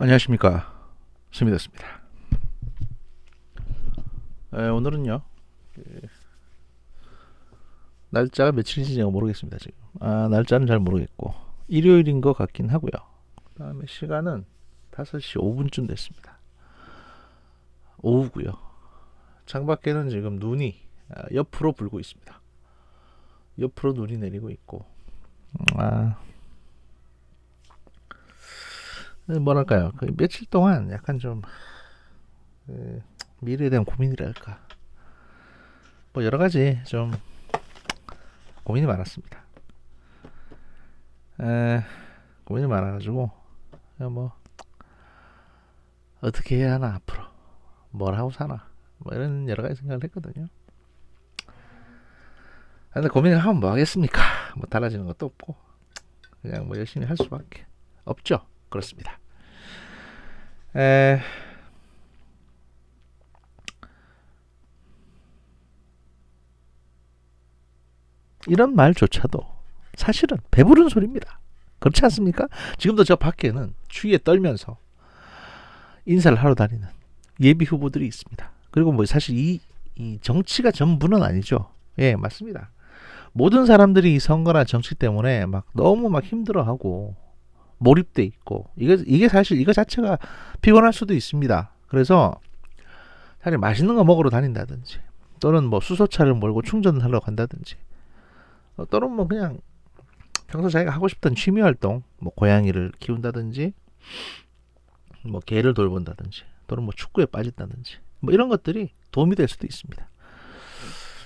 안녕하십니까, 스미더스입니다. 오늘은요, 날짜가 며칠인지 제가 모르겠습니다. 지금 날짜는 잘 모르겠고 일요일인 것 같긴 하고요. 그 다음에 시간은 5시 5분쯤 됐습니다. 오후고요. 창밖에는 지금 눈이 옆으로 불고 있습니다. 옆으로 눈이 내리고 있고, 아, 뭐랄까요, 그 며칠 동안 약간 좀 미래에 대한 고민이랄까, 뭐 여러 가지 좀 고민이 많았습니다. 고민이 많아가지고 뭐 어떻게 해야 하나, 앞으로 뭘 하고 사나, 뭐 이런 여러 가지 생각을 했거든요. 근데 고민을 하면 뭐 하겠습니까? 뭐 달라지는 것도 없고 그냥 뭐 열심히 할 수밖에 없죠. 그렇습니다. 에, 이런 말조차도 사실은 배부른 소리입니다. 그렇지 않습니까? 지금도 저 밖에는 추위에 떨면서 인사를 하러 다니는 예비 후보들이 있습니다. 그리고 뭐 사실 이 정치가 전부는 아니죠. 예, 맞습니다. 모든 사람들이 이 선거나 정치 때문에 막 너무 막 힘들어하고 몰입돼 있고, 이게 사실 이거 자체가 피곤할 수도 있습니다. 그래서 사실 맛있는 거 먹으러 다닌다든지, 또는 뭐 수소차를 몰고 충전을 하러 간다든지, 또는 뭐 그냥 평소 자기가 하고 싶던 취미 활동, 뭐 고양이를 키운다든지, 뭐 개를 돌본다든지, 또는 뭐 축구에 빠진다든지, 뭐 이런 것들이 도움이 될 수도 있습니다.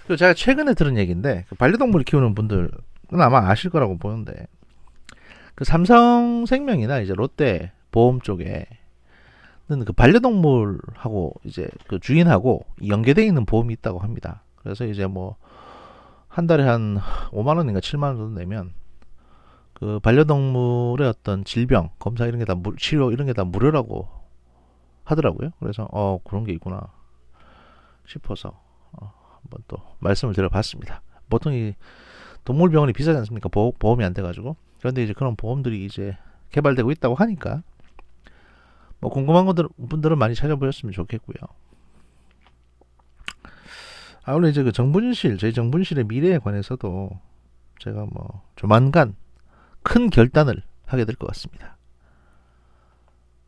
그리고 제가 최근에 들은 얘기인데, 그 반려동물 키우는 분들은 아마 아실 거라고 보는데, 그 삼성생명이나 이제 롯데 보험 쪽에는 그 반려동물하고 이제 그 주인하고 연계되어 있는 보험이 있다고 합니다. 그래서 이제 뭐 한 달에 한 5만 원인가 7만 원 정도 내면 그 반려동물의 어떤 질병 검사 이런 게 다 치료 이런 게 다 무료라고 하더라고요. 그래서 그런 게 있구나 싶어서 한번 또 말씀을 드려봤습니다. 보통 이 동물병원이 비싸지 않습니까? 보험이 안 돼가지고. 그런데 이제 그런 보험들이 이제 개발되고 있다고 하니까 뭐 궁금한 분들은 많이 찾아보셨으면 좋겠고요. 원래 이제 그 정분실, 저희 정분실의 미래에 관해서도 제가 뭐 조만간 큰 결단을 하게 될 것 같습니다.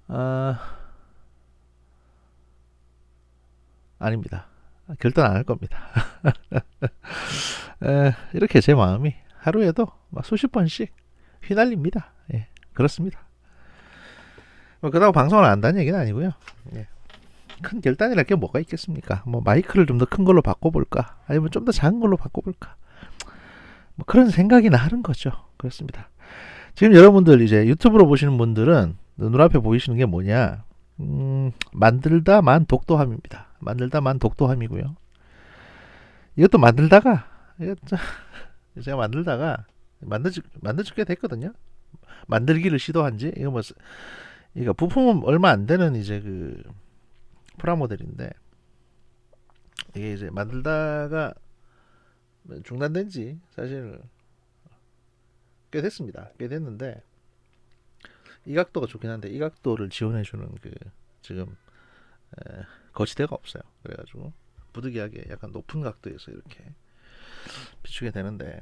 아, 아닙니다. 결단 안 할 겁니다. 이렇게 제 마음이 하루에도 막 수십 번씩 휘날립니다. 예, 그렇습니다. 뭐 그렇다고 방송을 안 한다는 얘기는 아니고요. 예, 큰 결단이랄 게 뭐가 있겠습니까? 뭐 마이크를 좀 더 큰 걸로 바꿔볼까? 아니면 좀 더 작은 걸로 바꿔볼까? 뭐 그런 생각이나 하는 거죠. 그렇습니다. 지금 여러분들 이제 유튜브로 보시는 분들은 눈앞에 보이시는 게 뭐냐? 만들다만 독도함입니다. 만들다만 독도함이고요. 이것도 만들다가 이것도 제가 만들다가 만들지 꽤 됐거든요. 만들기를 시도한 지 이거 뭐 이거 부품은 얼마 안 되는 이제 그 프라모델인데, 이게 이제 만들다가 중단된 지 사실 꽤 됐습니다. 꽤 됐는데 이 각도가 좋긴 한데 이 각도를 지원해주는 그 지금 거치대가 없어요. 그래가지고 부득이하게 약간 높은 각도에서 이렇게 비추게 되는데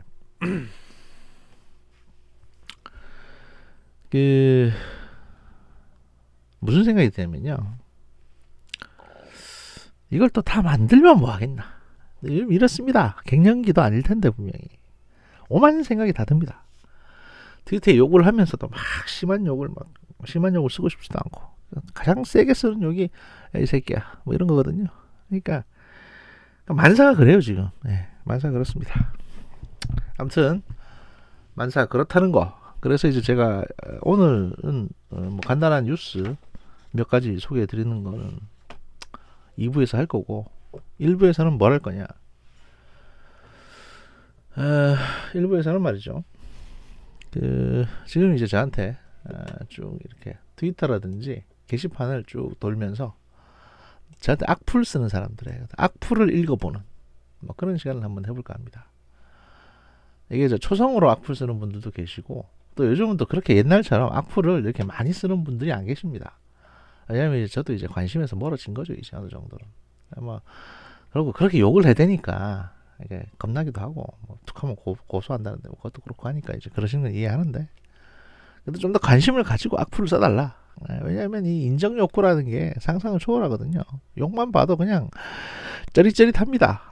그 무슨 생각이 드냐면요, 이걸 또 다 만들면 뭐 하겠나. 이렇습니다. 갱년기도 아닐 텐데 분명히 오만 생각이 다 듭니다. 트위터에 욕을 하면서도 막 심한 욕을 쓰고 싶지도 않고, 가장 세게 쓰는 욕이 이 새끼야 뭐 이런 거거든요. 그러니까 만사가 그래요 지금. 네, 만사가 그렇습니다. 아무튼 만사가 그렇다는 거. 그래서 이제 제가 오늘은 뭐 간단한 뉴스 몇 가지 소개해 드리는 거는 2부에서 할 거고, 1부에서는 뭘 할 거냐. 1부에서는 말이죠, 그 지금 이제 저한테 쭉 이렇게 트위터라든지 게시판을 쭉 돌면서 저한테 악플 쓰는 사람들의 악플을 읽어보는 뭐 그런 시간을 한번 해볼까 합니다. 이게 저 초성으로 악플 쓰는 분들도 계시고, 또 요즘은 또 그렇게 옛날처럼 악플을 이렇게 많이 쓰는 분들이 안 계십니다. 왜냐면 이제 저도 이제 관심에서 멀어진 거죠, 이제 어느 정도는. 뭐 그리고 그렇게 욕을 해대니까 이게 겁나기도 하고, 뭐 툭하면 고소한다는데 뭐 그것도 그렇고 하니까 이제 그러시는 건 이해하는데, 근데 좀 더 관심을 가지고 악플을 써달라. 왜냐하면 이 인정 욕구라는 게 상상을 초월하거든요. 욕만 봐도 그냥 쩌릿쩌릿합니다.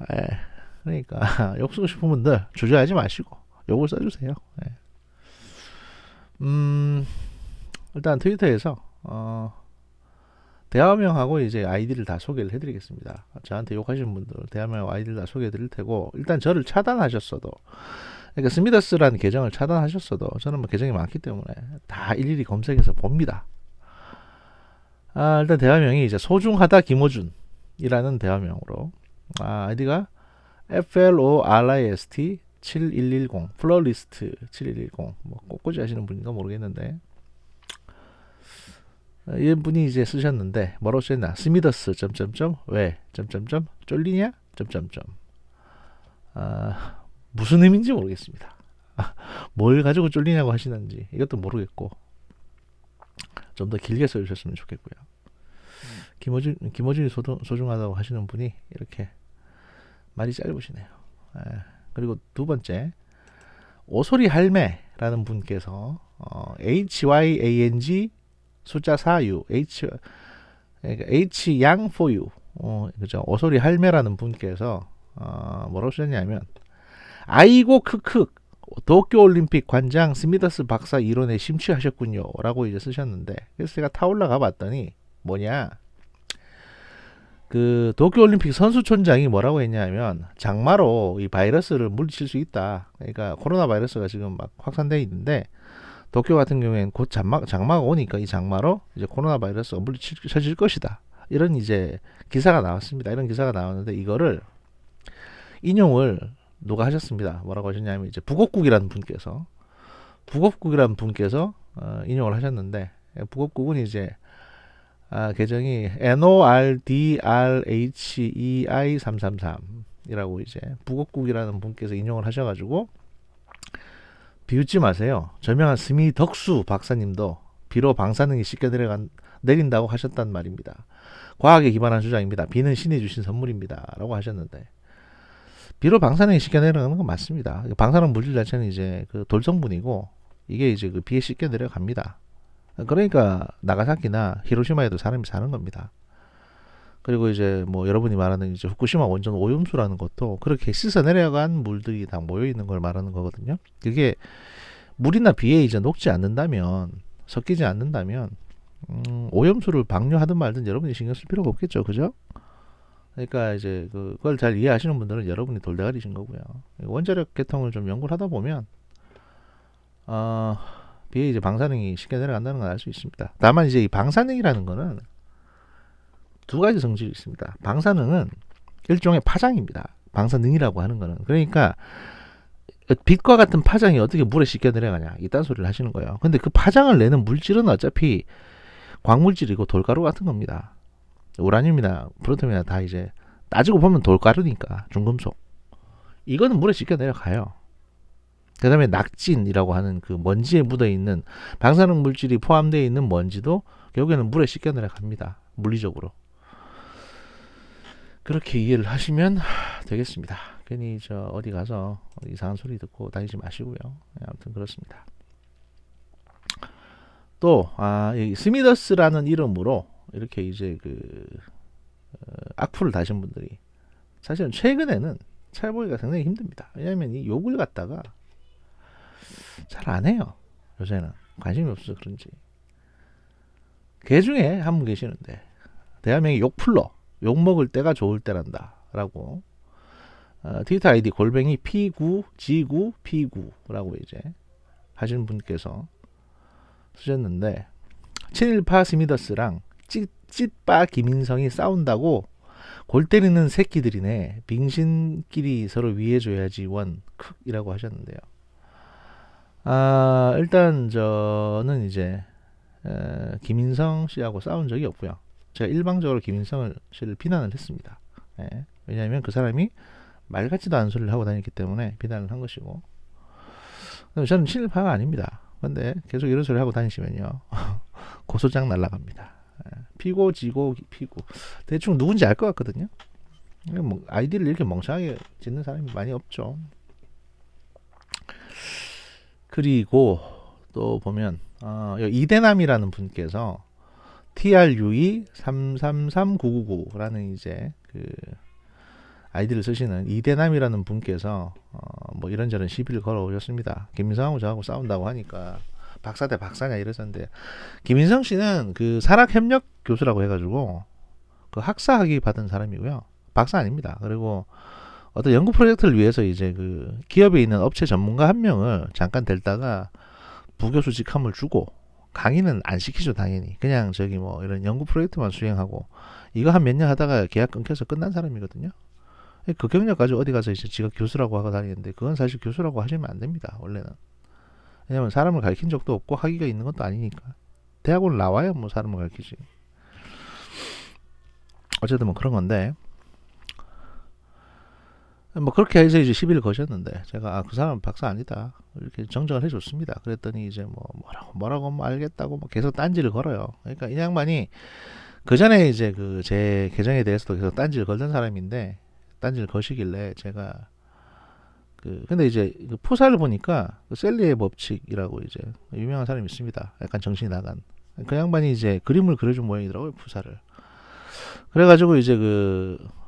그러니까 욕 쓰고 싶은 분들 주저하지 마시고 욕을 써주세요. 일단 트위터에서 대화명하고 이제 아이디를 다 소개를 해드리겠습니다. 저한테 욕하시는 분들 대화명하고 아이디를 다 소개해드릴 테고, 일단 저를 차단하셨어도, 그러니까 스미더스라는 계정을 차단하셨어도 저는 뭐 계정이 많기 때문에 다 일일이 검색해서 봅니다. 일단 대화명이 이제 소중하다 김호준이라는 대화명으로, 아이디가 FLORIST 7110 플러리스트 7110, 뭐 꽃꽂이 하시는 분인가 모르겠는데, 이분이 이제 쓰셨는데 뭐라고 쓰셨나? 스미더스 점점점 왜 점점점 쫄리냐 점점점. 무슨 의미인지 모르겠습니다. 뭘 가지고 쫄리냐고 하시는지 이것도 모르겠고, 좀 더 길게 써주셨으면 좋겠고요. 김호준이 소중하다고 하시는 분이 이렇게 말이 짧으시네요. 그리고 두 번째, 오소리 할매라는 분께서 HYANG 숫자 4U H 양 for you, 그죠? 오소리 할매라는 분께서 뭐라고 쓰셨냐면, 아이고 크크 도쿄올림픽 관장 스미더스 박사 이론에 심취하셨군요 라고 이제 쓰셨는데, 그래서 제가 타올라가 봤더니 뭐냐, 그 도쿄올림픽 선수촌장이 뭐라고 했냐면, 장마로 이 바이러스를 물리칠 수 있다. 그러니까 코로나 바이러스가 지금 막 확산되어 있는데, 도쿄 같은 경우에는 곧 장마가 오니까 이 장마로 이제 코로나 바이러스가 물리쳐질 것이다. 이런 이제 기사가 나왔습니다. 이런 기사가 나왔는데, 이거를 인용을 누가 하셨습니다. 뭐라고 하셨냐면, 이제 북옥국이라는 분께서 인용을 하셨는데, 북옥국은 이제 계정이 NORDRHEI333이라고 이제 북옥국이라는 분께서 인용을 하셔가지고, 비웃지 마세요. 저명한 스미덕수 박사님도 비로 방사능이 쉽게 내린다고 하셨단 말입니다. 과학에 기반한 주장입니다. 비는 신이 주신 선물입니다 라고 하셨는데, 비로 방사능이 쉽게 내려가는 건 맞습니다. 방사능 물질 자체는 이제 그 돌성분이고, 이게 이제 그 비에 쉽게 내려갑니다. 그러니까 나가사키나 히로시마에도 사람이 사는 겁니다. 그리고 이제 뭐 여러분이 말하는 이제 후쿠시마 원전 오염수라는 것도 그렇게 씻어 내려간 물들이 다 모여 있는 걸 말하는 거거든요. 그게 물이나 비에 이제 녹지 않는다면, 섞이지 않는다면, 오염수를 방류하든 말든 여러분이 신경 쓸 필요가 없겠죠, 그죠? 그러니까 이제 그걸 잘 이해하시는 분들은 여러분이 돌대가리신 거고요. 원자력 계통을 좀 연구를 하다 보면 비에 이제 방사능이 쉽게 내려간다는 걸 알 수 있습니다. 다만 이제 이 방사능이라는 거는 두 가지 성질이 있습니다. 방사능은 일종의 파장입니다. 방사능이라고 하는 거는. 그러니까 빛과 같은 파장이 어떻게 물에 쉽게 내려가냐, 이딴 소리를 하시는 거예요. 근데 그 파장을 내는 물질은 어차피 광물질이고 돌가루 같은 겁니다. 우라늄이나 프로토늄이나 다 이제 따지고 보면 돌가루니까, 중금속. 이거는 물에 쉽게 내려가요. 그 다음에 낙진이라고 하는 그 먼지에 묻어있는 방사능 물질이 포함되어 있는 먼지도 결국에는 물에 쉽게 내려갑니다. 물리적으로. 그렇게 이해를 하시면 되겠습니다. 괜히 저 어디 가서 이상한 소리 듣고 다니지 마시고요. 아무튼 그렇습니다. 또 이 스미더스라는 이름으로 이렇게 이제 악플을 다신 분들이 사실은 최근에는 찾아보기가 상당히 힘듭니다. 왜냐하면 이 욕을 갖다가 잘 안 해요. 요새는 관심이 없어서 그런지. 개 중에 한 분 계시는데, 대한민국 욕플러, 욕먹을 때가 좋을 때란다 라고 트위터 아이디 골뱅이 P9G9P9라고 이제 하시는 분께서 쓰셨는데, 친일파 스미더스랑 찌빠 김인성이 싸운다고 골 때리는 새끼들이네, 빙신끼리 서로 위해줘야지 원 크 이라고 하셨는데요. 일단 저는 이제 김인성 씨하고 싸운 적이 없고요. 제가 일방적으로 김인성 씨를 비난을 했습니다. 왜냐하면 그 사람이 말 같지도 않은 소리를 하고 다녔기 때문에 비난을 한 것이고, 저는 친일파가 아닙니다. 근데 계속 이런 소리 하고 다니시면요 고소장 날라갑니다. 피고 지고 피고 대충 누군지 알 것 같거든요. 뭐 아이디를 이렇게 멍청하게 짓는 사람이 많이 없죠. 그리고 또 보면 이대남이라는 분께서 TRUE 333999라는 이제 그 아이디를 쓰시는 이대남이라는 분께서 뭐 이런저런 시비를 걸어 오셨습니다. 김민성하고 저하고 싸운다고 하니까 박사 대 박사냐 이러셨는데, 김민성 씨는 그 산학협력 교수라고 해가지고 그 학사학위 받은 사람이고요. 박사 아닙니다. 그리고 어떤 연구 프로젝트를 위해서 이제 그 기업에 있는 업체 전문가 한 명을 잠깐 델다가 부교수 직함을 주고 강의는 안 시키죠. 당연히 그냥 저기 뭐 이런 연구 프로젝트만 수행하고 이거 한 몇 년 하다가 계약 끊겨서 끝난 사람이거든요. 그 경력 가지고 어디 가서 이제 지가 교수라고 하고 다니는데 그건 사실 교수라고 하시면 안 됩니다. 원래는. 왜냐면 사람을 가르친 적도 없고 학위가 있는 것도 아니니까. 대학원 나와야 뭐 사람을 가르치지. 어쨌든 뭐 그런 건데, 뭐 그렇게 해서 이제 시비를 거셨는데 제가 그 사람 박사 아니다 이렇게 정정을 해줬습니다. 그랬더니 이제 뭐 뭐라고 뭐 알겠다고 뭐 계속 딴지를 걸어요. 그러니까 이 양반이 그 전에 이제 그 제 계정에 대해서도 계속 딴지를 걸던 사람인데, 딴지를 거시길래 제가 근데 이제 그 포사를 보니까 그 셀리의 법칙이라고 이제 유명한 사람이 있습니다. 약간 정신이 나간 그 양반이 이제 그림을 그려준 모양이더라고요, 푸사를. 그래가지고 이제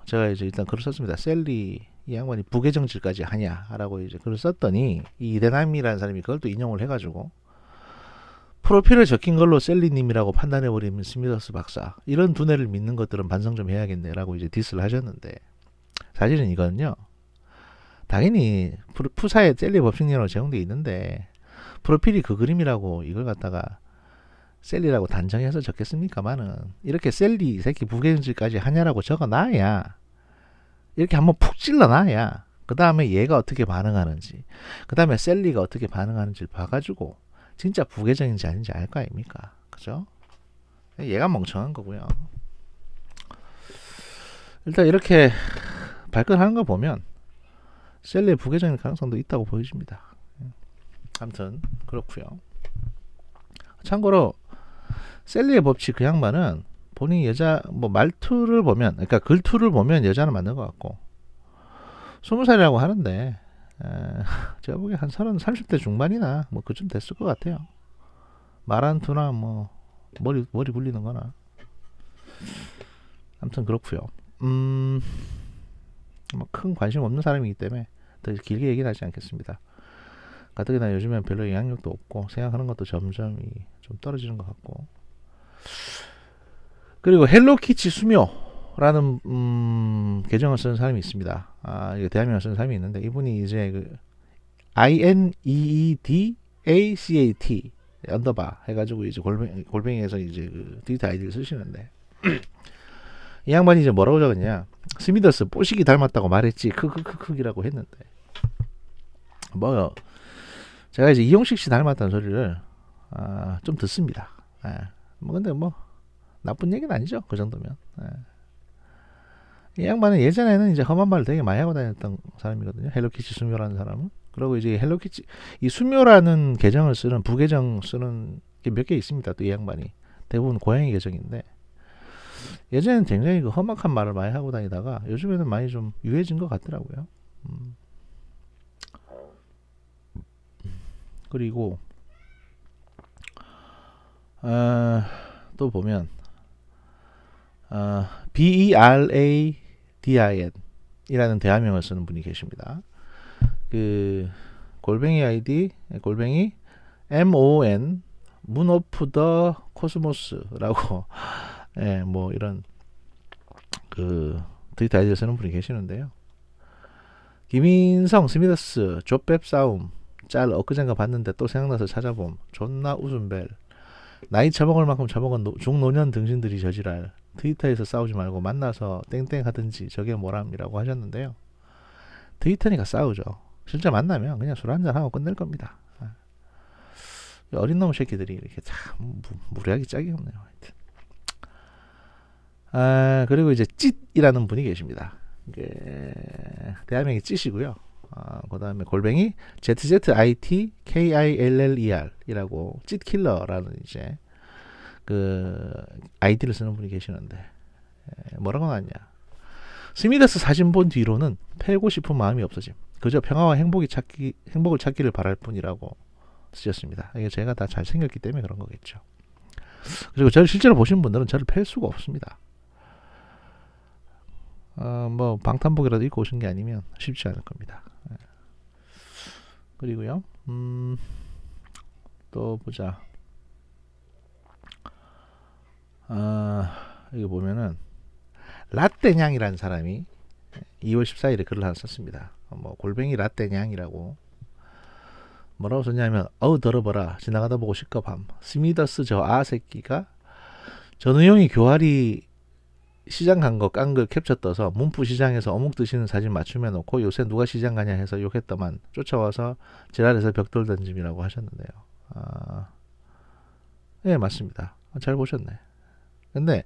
제가 이제 일단 글을 썼습니다. 셀리 이 양반이 부계정질까지 하냐라고 이제 글을 썼더니 이 이대남이라는 사람이 그걸 또 인용을 해가지고 프로필에 적힌 걸로 셀리님이라고 판단해버리면 스미더스 박사 이런 두뇌를 믿는 것들은 반성 좀 해야겠네라고 이제 디스를 하셨는데, 사실은 이거는요, 당연히 푸사에 셀리 법칙이라고 제공되어 있는데 프로필이 그 그림이라고 이걸 갖다가 셀리라고 단정해서 적겠습니까마는 이렇게 셀리 새끼 부계정질까지 하냐라고 적어놔야, 이렇게 한번 푹 찔러놔야 그 다음에 얘가 어떻게 반응하는지, 그 다음에 셀리가 어떻게 반응하는지를 봐가지고 진짜 부계정인지 아닌지 알 거 아닙니까? 그죠? 얘가 멍청한 거고요. 일단 이렇게 발끈하는 거 보면 셀리의 부계정일 가능성도 있다고 보여집니다. 아무튼 그렇고요. 참고로 셀리의 법칙 그 양반은 본인이 여자 뭐 말투를 보면, 그러니까 글투를 보면 여자는 맞는 것 같고 20살이라고 하는데 제가 보기엔 한 30대 중반이나 뭐 그쯤 됐을 것 같아요. 말한 투나 뭐 머리 굴리는 거나. 아무튼 그렇고요. 뭐 큰 관심 없는 사람이기 때문에 더 길게 얘기는 하지 않겠습니다. 가뜩이나 요즘엔 별로 영향력도 없고 생각하는 것도 점점 좀 떨어지는 것 같고. 그리고 헬로키치 수묘라는 계정을 쓰는 사람이 있습니다. 이거 대한민국에 쓰는 사람이 있는데, 이분이 이제 그 INEEDACAT 언더바 해가지고 이제 골뱅이에서 이제 그 트위터 아이디를 쓰시는데 이 양반이 이제 뭐라고 적었냐, 스미더스 뽀식이 닮았다고 말했지 크크크크이라고 했는데, 뭐 제가 이제 이용식 씨 닮았다는 소리를 좀 듣습니다. 뭐 근데 뭐 나쁜 얘기는 아니죠, 그 정도면. 이 양반은 예전에는 이제 험한 말을 되게 많이 하고 다녔던 사람이거든요. 헬로키치 수묘라는 사람은. 그리고 이제 헬로키치 이 수묘라는 계정을 쓰는 부계정 쓰는 게 몇 개 있습니다. 또 이 양반이 대부분 고양이 계정인데, 예전에는 굉장히 그 험악한 말을 많이 하고 다니다가 요즘에는 많이 좀 유해진 것 같더라고요. 그리고 또 보면 BERADIN 이라는 대화명을 쓰는 분이 계십니다. 그 골뱅이 아이디 골뱅이 MON 문 오프 더 코스모스라고 뭐 이런 그 트위터 아이디를 쓰는 분이 계시는데요. 김인성 스미더스 조백 싸움 짤 엊그젠가 봤는데 또 생각나서 찾아봄. 존나 웃음벨. 나이 처먹을 만큼 처먹은 중노년 등신들이 저지랄. 트위터에서 싸우지 말고 만나서 땡땡 하든지 저게 뭐람이라고 하셨는데요. 트위터니까 싸우죠. 실제 만나면 그냥 술 한잔 하고 끝낼 겁니다. 어린 놈 새끼들이 이렇게 참 무리하기 짝이 없네요. 하여튼. 그리고 이제 찢이라는 분이 계십니다. 이게 대한민국이 찢이고요. 그 다음에 골뱅이 ZZITKILLER 이라고 찢킬러라는 이제 그 아이디를 쓰는 분이 계시는데 뭐라고 나왔냐. 스미더스 사진 본 뒤로는 패고 싶은 마음이 없어짐. 그저 평화와 행복을 찾기를 바랄 뿐이라고 쓰셨습니다. 이게 제가 다 잘생겼기 때문에 그런 거겠죠. 그리고 저를 실제로 보신 분들은 저를 팰 수가 없습니다. 뭐 방탄복이라도 입고 오신 게 아니면 쉽지 않을 겁니다. 그리고요, 또 보자. 여기 보면은 라떼냥이라는 사람이 2월 14일에 글을 하나 썼습니다. 뭐 골뱅이 라떼냥이라고 뭐라고 썼냐면, 어우 더러워라, 지나가다 보고 시끄밤, 스미더스 저 새끼가 전우용이 교활이 시장 간 거 깐 걸 캡처 떠서 문프 시장에서 어묵 드시는 사진 맞춤해 놓고 요새 누가 시장 가냐 해서 욕했더만 쫓아와서 지랄해서 벽돌 던짐이라고 하셨는데요. 예, 맞습니다. 잘 보셨네. 근데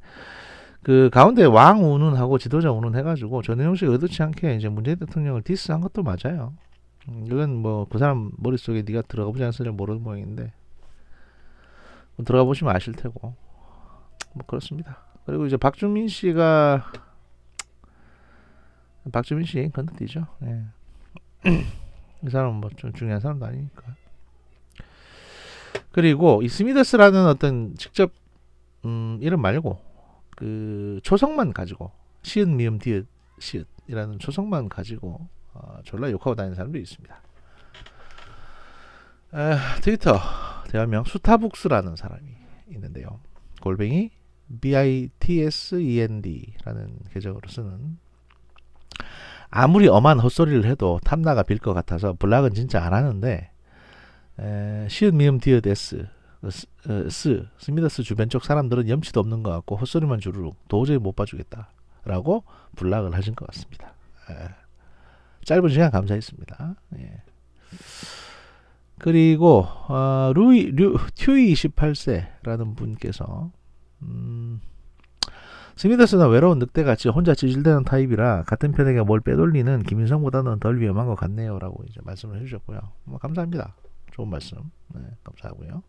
그 가운데 왕 운운하고 지도자 운운 해가지고 전우용 씨가 의도치 않게 이제 문재인 대통령을 디스한 것도 맞아요. 이건 뭐 그 사람 머릿속에 네가 들어가 보지 않았을지 모르는 모양인데 들어가 보시면 아실 테고 뭐 그렇습니다. 그리고 이제 박주민 씨 건너뛰죠. 예. 이 사람은 뭐 좀 중요한 사람도 아니니까. 그리고 이 스미더스라는 어떤 직접 이름 말고 그 초성만 가지고 시읒 미음 디귿 시읒이라는 초성만 가지고 졸라 욕하고 다니는 사람도 있습니다. 트위터 대화명 수타북스라는 사람이 있는데요. 골뱅이 BITSEND라는 계정으로 쓰는, 아무리 엄한 헛소리를 해도 탐나가 빌 것 같아서 블락은 진짜 안 하는데 시읒 미음 디귿 S 스미더스 주변 쪽 사람들은 염치도 없는 것 같고 헛소리만 주르륵 도저히 못 봐주겠다 라고 블락을 하신 것 같습니다. 짧은 시간 감사했습니다. 예. 그리고 튜이28세라는 분께서 스미더스는 외로운 늑대같이 혼자 찌질대는 타입이라 같은 편에게 뭘 빼돌리는 김인성보다는 덜 위험한 것 같네요 라고 이제 말씀을 해주셨고요. 뭐 감사합니다. 좋은 말씀. 네, 감사하고요.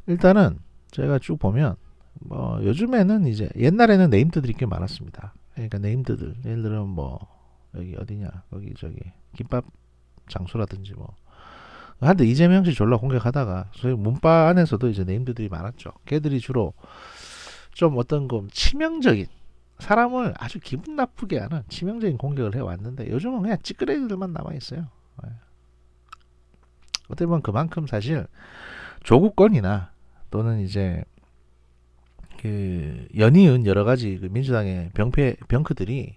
일단은 제가 쭉 보면 뭐 요즘에는 이제 옛날에는 네임드들이 꽤 많았습니다. 그러니까 네임드들 예를 들면 뭐 여기 어디냐 거기 저기 김밥 장수라든지 뭐 한때 이재명 씨 졸라 공격하다가 소위 문바 안에서도 이제 네임드들이 많았죠. 걔들이 주로 좀 어떤 거 치명적인, 사람을 아주 기분 나쁘게 하는 치명적인 공격을 해왔는데 요즘은 그냥 찌끄레기들만 남아있어요. 어떻게 보면 그만큼 사실 조국권이나 또는 이제 그 연이은 여러 가지 그 민주당의 병크들이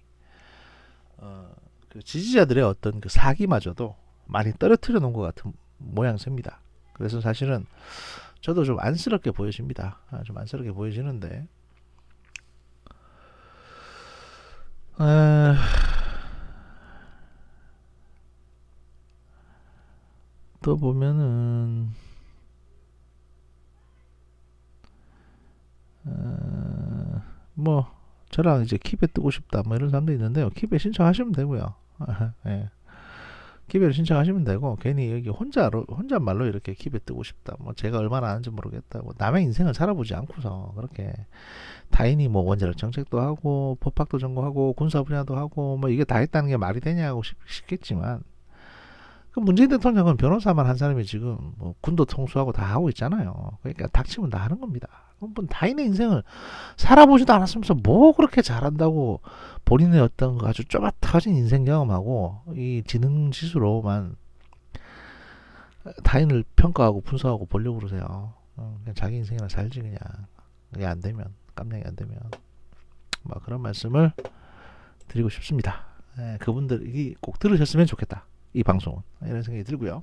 그 지지자들의 어떤 그 사기마저도 많이 떨어뜨려 놓은 것 같은 모양새입니다. 그래서 사실은 저도 좀 안쓰럽게 보여집니다. 좀 안쓰럽게 보여지는데 또 보면은 뭐 저랑 이제 킵에 뜨고 싶다 뭐 이런 사람도 있는데요. 킵에 신청하시면 되고요. 예. 킵에 신청하시면 되고 괜히 여기 혼잣말로 이렇게 킵에 뜨고 싶다 뭐 제가 얼마나 아는지 모르겠다 뭐 남의 인생을 살아보지 않고서 그렇게 타인이 뭐 원자력 정책도 하고 법학도 전공하고 군사 분야도 하고 뭐 이게 다 했다는 게 말이 되냐고 싶겠지만 그 문재인 대통령은 변호사만 한 사람이 지금 뭐 군도 통수하고 다 하고 있잖아요. 그러니까 닥치면 다 하는 겁니다. 뭐 타인의 인생을 살아보지도 않았으면서 뭐 그렇게 잘한다고 본인의 어떤 거 아주 쪼박터진 인생 경험하고 이 지능 지수로만 타인을 평가하고 분석하고 보려고 그러세요. 그냥 자기 인생이나 살지 그냥. 그게 안 되면 깜냥이 안 되면 뭐 그런 말씀을 드리고 싶습니다. 그분들이 꼭 들으셨으면 좋겠다. 이 방송은 이런 생각이 들고요.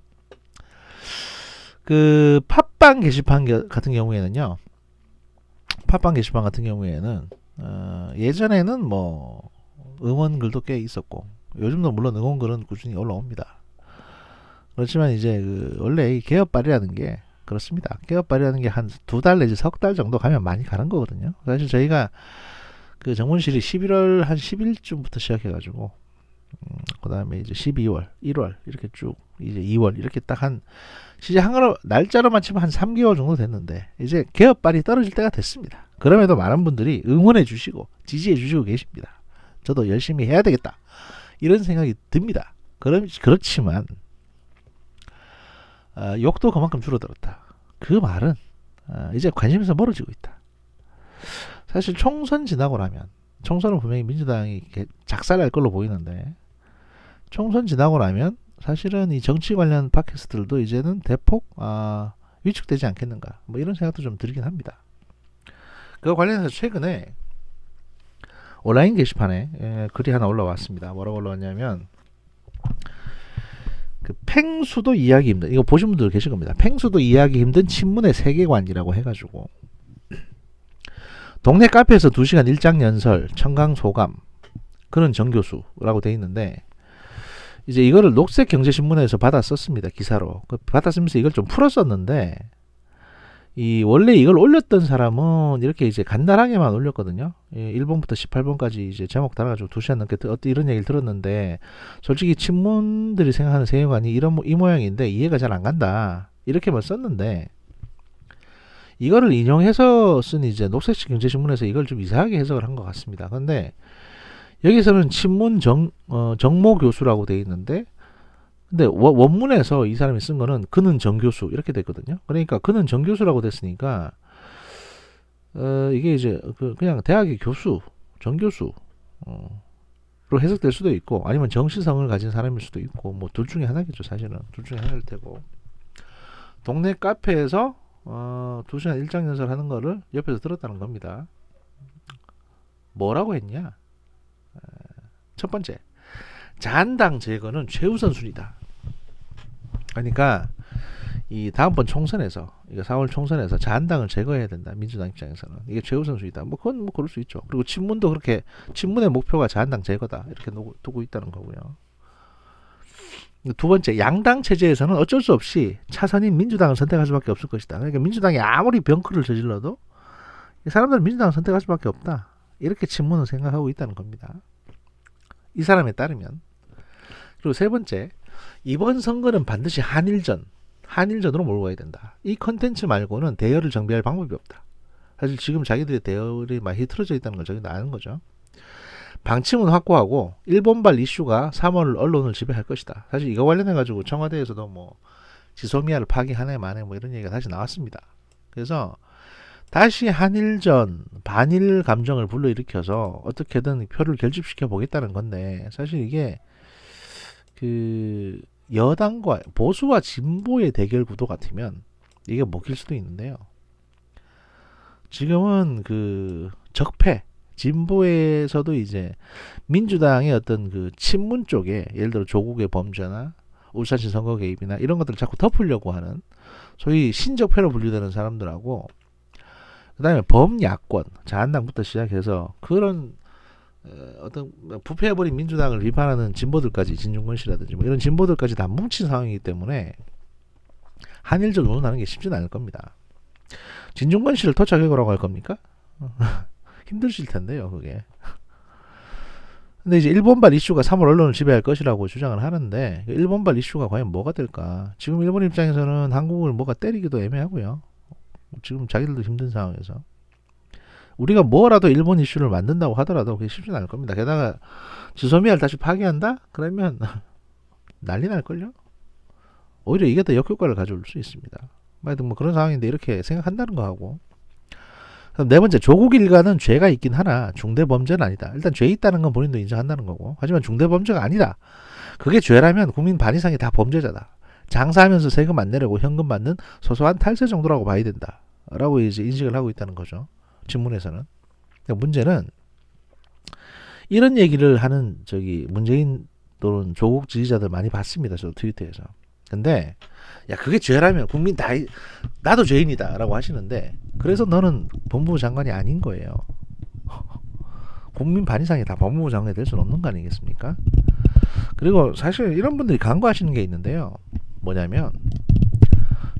그 팟빵 게시판 같은 경우에는요. 팟빵 게시판 같은 경우에는 예전에는 뭐 응원글도 꽤 있었고 요즘도 물론 응원글은 꾸준히 올라옵니다. 그렇지만 이제 그 원래 이 개업발이라는 게 그렇습니다. 개업발이라는 게 한 2달 내지 3달 정도 가면 많이 가는 거거든요. 사실 저희가 그 정문실이 11월 한 10일쯤부터 시작해가지고 그다음에 이제 12월, 1월 이렇게 쭉 이제 2월 이렇게 딱 한 시작한 거 날짜로만 치면 한 3개월 정도 됐는데 이제 개업발이 떨어질 때가 됐습니다. 그럼에도 많은 분들이 응원해 주시고 지지해 주시고 계십니다. 저도 열심히 해야 되겠다 이런 생각이 듭니다. 그렇지만 욕도 그만큼 줄어들었다. 그 말은 이제 관심에서 멀어지고 있다. 사실 총선 지나고 나면 총선은 분명히 민주당이 작살날 걸로 보이는데 총선 지나고 나면 사실은 이 정치 관련 팟캐스트들도 이제는 대폭 위축되지 않겠는가 뭐 이런 생각도 좀 들긴 합니다. 그거 관련해서 최근에 온라인 게시판에 글이 하나 올라왔습니다. 뭐라고 올라왔냐면 그 팽수도 이해하기 힘든, 이거 보신 분들 계실 겁니다. 팽수도 이해하기 힘든 친문의 세계관이라고 해가지고 동네 카페에서 2시간 일장 연설 청강소감 그런 정교수라고 돼 있는데 이제 이거를 녹색경제신문에서 받아 썼습니다. 기사로 받아 쓰면서 이걸 좀 풀었었는데 이 원래 이걸 올렸던 사람은 이렇게 이제 간단하게만 올렸거든요. 1번부터 18번까지 이제 제목 달아가지고 2시간 넘게 어떤 이런 얘기를 들었는데 솔직히 친문들이 생각하는 세계관이 이 모양인데 이해가 잘 안 간다 이렇게만 썼는데 이거를 인용해서 쓴 이제 녹색경제신문에서 이걸 좀 이상하게 해석을 한 것 같습니다. 근데 여기서는 친문 정모 교수라고 돼 있는데 근데 원문에서 이 사람이 쓴 거는 그는 정교수 이렇게 됐거든요. 그러니까 그는 정교수라고 됐으니까 이게 이제 그냥 대학의 교수, 정교수 로 해석될 수도 있고 아니면 정시성을 가진 사람일 수도 있고 뭐 둘 중에 하나겠죠. 사실은 둘 중에 하나일 테고 동네 카페에서 2시간 일장 연설 하는 거를 옆에서 들었다는 겁니다. 뭐라고 했냐? 첫 번째, 자한당 제거는 최우선 순위다. 그러니까 이 다음번 총선에서 이거 4월 총선에서 자한당을 제거해야 된다. 민주당 입장에서는 이게 최우선 순위다. 뭐 그건 뭐 그럴 수 있죠. 그리고 친문도 그렇게 친문의 목표가 자한당 제거다 이렇게 두고 있다는 거고요. 두 번째, 양당 체제에서는 어쩔 수 없이 차선인 민주당을 선택할 수밖에 없을 것이다. 그러니까 민주당이 아무리 병크를 저질러도 이 사람들은 민주당을 선택할 수밖에 없다. 이렇게 친문은 생각하고 있다는 겁니다. 이 사람에 따르면. 그리고 세 번째, 이번 선거는 반드시 한일전으로 몰고 가야 된다. 이 컨텐츠 말고는 대열을 정비할 방법이 없다. 사실 지금 자기들의 대열이 많이 흐트러져 있다는 걸 저희도 아는 거죠. 방침은 확고하고 일본발 이슈가 3월 언론을 지배할 것이다. 사실 이거 관련해 가지고 청와대에서도 뭐 지소미아를 파기하네 마네 뭐 이런 얘기가 다시 나왔습니다. 그래서 다시 한일전 반일 감정을 불러일으켜서 어떻게든 표를 결집시켜 보겠다는 건데 사실 이게 그 여당과 보수와 진보의 대결 구도 같으면 이게 먹힐 수도 있는데요. 지금은 그 적폐 진보에서도 이제 민주당의 어떤 그 친문 쪽에 예를 들어 조국의 범죄나 울산시 선거 개입이나 이런 것들을 자꾸 덮으려고 하는 소위 신적폐로 분류되는 사람들하고 그 다음에 범야권 자한당부터 시작해서 그런 어떤 부패해버린 민주당을 비판하는 진보들까지 진중권 씨라든지 뭐 이런 진보들까지 다 뭉친 상황이기 때문에 한일전 운운하는 게 쉽지는 않을 겁니다. 진중권 씨를 토착해고라고 할 겁니까? 힘드실 텐데요, 그게. 근데 이제 일본발 이슈가 3월 언론을 지배할 것이라고 주장을 하는데 일본발 이슈가 과연 뭐가 될까? 지금 일본 입장에서는 한국을 뭐가 때리기도 애매하고요. 지금 자기들도 힘든 상황에서 우리가 뭐라도 일본 이슈를 만든다고 하더라도 그게 쉽지 않을 겁니다. 게다가 지소미아를 다시 파기한다? 그러면 난리 날걸요? 오히려 이게 더 역효과를 가져올 수 있습니다. 뭐 그런 상황인데 이렇게 생각한다는 거하고 네 번째, 조국 일가는 죄가 있긴 하나 중대범죄는 아니다. 일단 죄 있다는 건 본인도 인정한다는 거고 하지만 중대범죄가 아니다. 그게 죄라면 국민 반 이상이 다 범죄자다. 장사하면서 세금 안 내려고 현금 받는 소소한 탈세 정도라고 봐야 된다. 라고 이제 인식을 하고 있다는 거죠. 친문에서는. 그러니까 문제는 이런 얘기를 하는 문재인 또는 조국 지지자들 많이 봤습니다. 저도 트위터에서. 근데 야 그게 죄라면 국민 다 나도 죄인이다 라고 하시는데 그래서 너는 법무부 장관이 아닌 거예요. 국민 반 이상이 다 법무부 장관이 될 수는 없는 거 아니겠습니까? 그리고 사실 이런 분들이 간과하시는 게 있는데요. 뭐냐면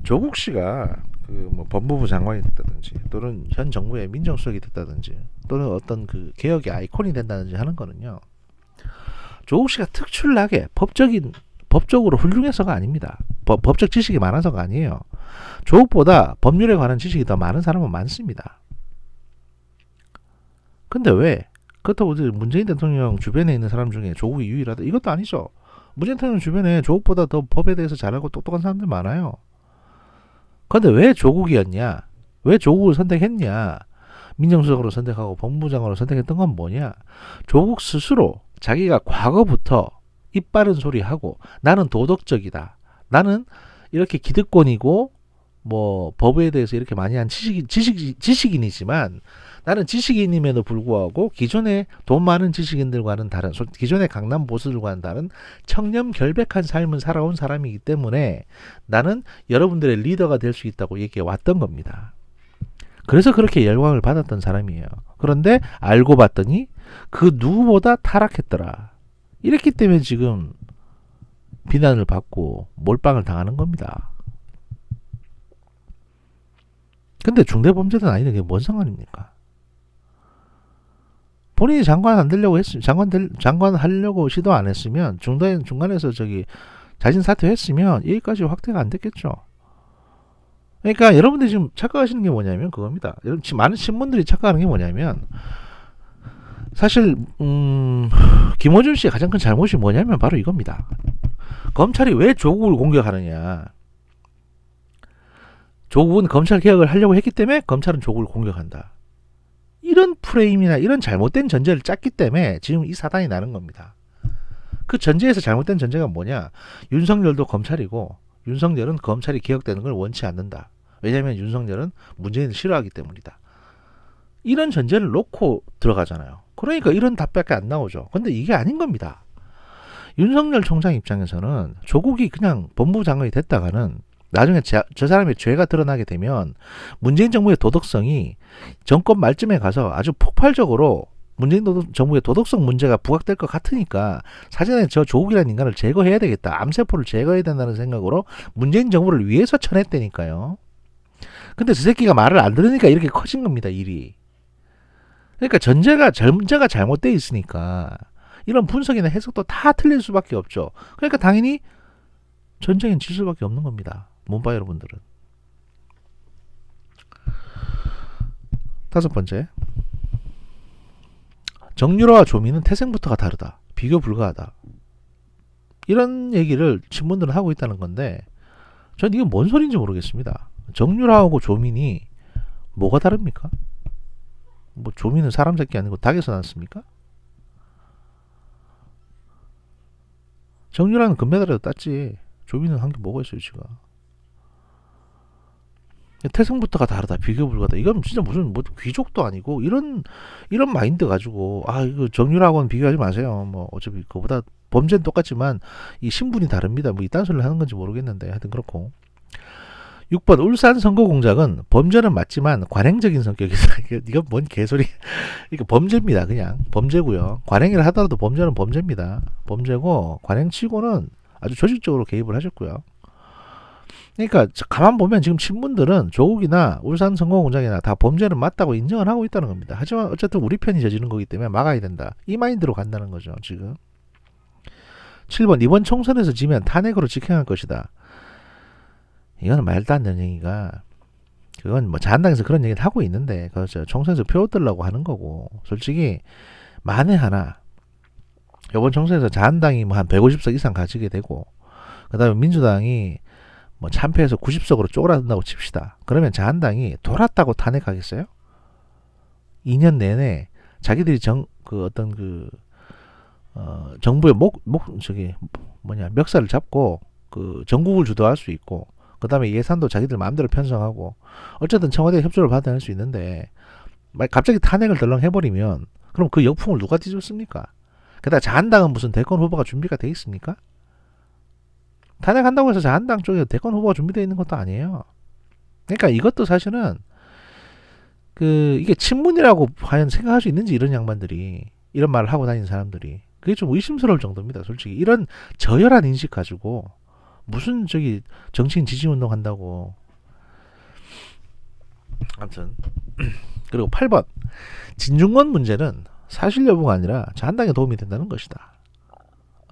조국 씨가 뭐 법무부 장관이 됐다든지 또는 현 정부의 민정수석이 됐다든지 또는 어떤 그 개혁의 아이콘이 된다든지 하는 거는요. 조국 씨가 특출나게 법적으로 훌륭해서가 아닙니다. 법적 지식이 많아서가 아니에요. 조국보다 법률에 관한 지식이 더 많은 사람은 많습니다. 근데 왜? 그렇다고 문재인 대통령 주변에 있는 사람 중에 조국이 유일하다? 이것도 아니죠. 문재인 대통령 주변에 조국보다 더 법에 대해서 잘 알고 똑똑한 사람들 많아요. 근데 왜 조국이었냐? 왜 조국을 선택했냐? 민정수석으로 선택하고 법무부장으로 선택했던 건 뭐냐? 조국 스스로 자기가 과거부터 입 바른 소리 하고 나는 도덕적이다. 나는 이렇게 기득권이고 뭐 법에 대해서 이렇게 많이 한 지식인이지만 나는 지식인임에도 불구하고 기존의 돈 많은 지식인들과는 다른, 기존의 강남 보수들과는 다른 청렴 결백한 삶을 살아온 사람이기 때문에 나는 여러분들의 리더가 될 수 있다고 얘기해 왔던 겁니다. 그래서 그렇게 열광을 받았던 사람이에요. 그런데 알고 봤더니 그 누구보다 타락했더라. 이랬기 때문에 지금 비난을 받고 몰빵을 당하는 겁니다. 근데 중대범죄든 아니든 그게 뭔 상관입니까? 본인이 장관 안 되려고 장관 하려고 시도 안 했으면 중간에서 자진 사퇴했으면 여기까지 확대가 안 됐겠죠. 그러니까 여러분들이 지금 착각하시는 게 뭐냐면 그겁니다. 많은 신문들이 착각하는 게 뭐냐면 사실 김어준 씨의 가장 큰 잘못이 뭐냐면 바로 이겁니다. 검찰이 왜 조국을 공격하느냐. 조국은 검찰 개혁을 하려고 했기 때문에 검찰은 조국을 공격한다. 이런 프레임이나 이런 잘못된 전제를 짰기 때문에 지금 이 사단이 나는 겁니다. 그 전제에서 잘못된 전제가 뭐냐. 윤석열도 검찰이고 윤석열은 검찰이 개혁되는 걸 원치 않는다. 왜냐하면 윤석열은 문재인을 싫어하기 때문이다. 이런 전제를 놓고 들어가잖아요. 그러니까 이런 답밖에 안 나오죠. 근데 이게 아닌 겁니다. 윤석열 총장 입장에서는 조국이 그냥 법무부 장관이 됐다가는 나중에 저 사람의 죄가 드러나게 되면 문재인 정부의 도덕성이 정권 말쯤에 가서 아주 폭발적으로 문재인 정부의 도덕성 문제가 부각될 것 같으니까 사전에 저 조국이라는 인간을 제거해야 되겠다. 암세포를 제거해야 된다는 생각으로 문재인 정부를 위해서 쳐냈다니까요. 근데 저 새끼가 말을 안 들으니까 이렇게 커진 겁니다. 일이. 그러니까 전제가 잘못되어 있으니까 이런 분석이나 해석도 다 틀릴 수밖에 없죠. 그러니까 당연히 전쟁엔 질 수밖에 없는 겁니다. 몸봐 여러분들은. 다섯 번째, 정유라와 조미는 태생부터가 다르다. 비교 불가하다. 이런 얘기를 신문들은 하고 있다는 건데 전 이게 뭔 소리인지 모르겠습니다. 정유라하고 조민이 뭐가 다릅니까? 뭐 조민은 사람 새끼 아니고 닭에서 났습니까? 정유라는 금메달이라도 땄지. 조민은 한 게 뭐가 있어요 지금. 태생부터가 다르다. 비교 불가다. 이건 진짜 무슨 뭐 귀족도 아니고 이런 마인드 가지고 이거 정유라하고는 비교하지 마세요. 뭐 어차피 그보다 범죄는 똑같지만 이 신분이 다릅니다. 뭐 이딴 소리를 하는 건지 모르겠는데 하여튼 그렇고. 6번 울산 선거 공작은 범죄는 맞지만 관행적인 성격이다. 이건 뭔 개소리. 이거 범죄입니다. 그냥 범죄고요. 관행이라 하더라도 범죄는 범죄입니다. 범죄고 관행치고는 아주 조직적으로 개입을 하셨고요. 그러니까 가만 보면 지금 친문들은 조국이나 울산 선거공장이나 다 범죄는 맞다고 인정을 하고 있다는 겁니다. 하지만 어쨌든 우리 편이 저지른 거기 때문에 막아야 된다. 이 마인드로 간다는 거죠. 지금. 7번 이번 총선에서 지면 탄핵으로 직행할 것이다. 이거는 말도 안 되는 얘기가, 그건 뭐 자한당에서 그런 얘기를 하고 있는데 그렇죠. 총선에서 표 얻으려고 하는 거고, 솔직히 만에 하나 이번 총선에서 자한당이 뭐 한 150석 이상 가지게 되고 그 다음에 민주당이 뭐 참패해서 90석으로 쪼그라든다고 칩시다. 그러면 자한당이 돌았다고 탄핵하겠어요? 2년 내내 자기들이 정부의 멱살을 잡고 그 전국을 주도할 수 있고, 그 다음에 예산도 자기들 마음대로 편성하고, 어쨌든 청와대 협조를 받아낼 수 있는데 갑자기 탄핵을 덜렁 해버리면 그럼 그 역풍을 누가 뒤집습니까? 게다가 자한당은 무슨 대권 후보가 준비가 돼 있습니까? 탄핵한다고 해서 자한당 쪽에 대권 후보가 준비되어 있는 것도 아니에요. 그러니까 이것도 사실은 이게 친문이라고 과연 생각할 수 있는지, 이런 양반들이 이런 말을 하고 다니는 사람들이, 그게 좀 의심스러울 정도입니다. 솔직히 이런 저열한 인식 가지고 무슨 정치인 지지운동 한다고. 아무튼 그리고 8번 진중권 문제는 사실 여부가 아니라 자한당에 도움이 된다는 것이다.